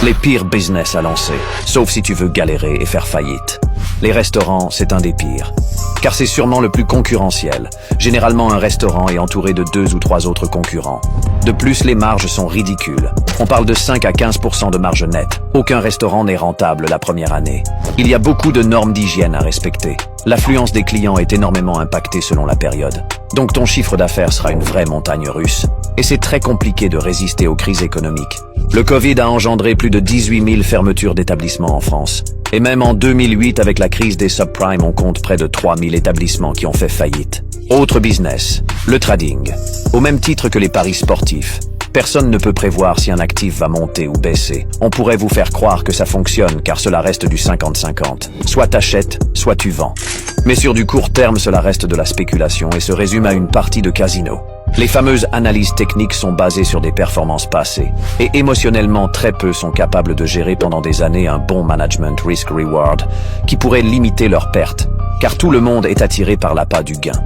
Les pires business à lancer, sauf si tu veux galérer et faire faillite. Les restaurants, c'est un des pires. Car c'est sûrement le plus concurrentiel. Généralement, un restaurant est entouré de 2 ou 3 autres concurrents. De plus, les marges sont ridicules. On parle de 5 à 15% de marge nette. Aucun restaurant n'est rentable la première année. Il y a beaucoup de normes d'hygiène à respecter. L'affluence des clients est énormément impactée selon la période. Donc ton chiffre d'affaires sera une vraie montagne russe. Et c'est très compliqué de résister aux crises économiques. Le Covid a engendré plus de 18 000 fermetures d'établissements en France. Et même en 2008, avec la crise des subprimes, on compte près de 3 000 établissements qui ont fait faillite. Autre business, le trading. Au même titre que les paris sportifs. Personne ne peut prévoir si un actif va monter ou baisser. On pourrait vous faire croire que ça fonctionne car cela reste du 50-50. Soit t'achètes, soit tu vends. Mais sur du court terme, cela reste de la spéculation et se résume à une partie de casino. Les fameuses analyses techniques sont basées sur des performances passées. Et émotionnellement, très peu sont capables de gérer pendant des années un bon management risk-reward qui pourrait limiter leurs pertes. Car tout le monde est attiré par l'appât du gain.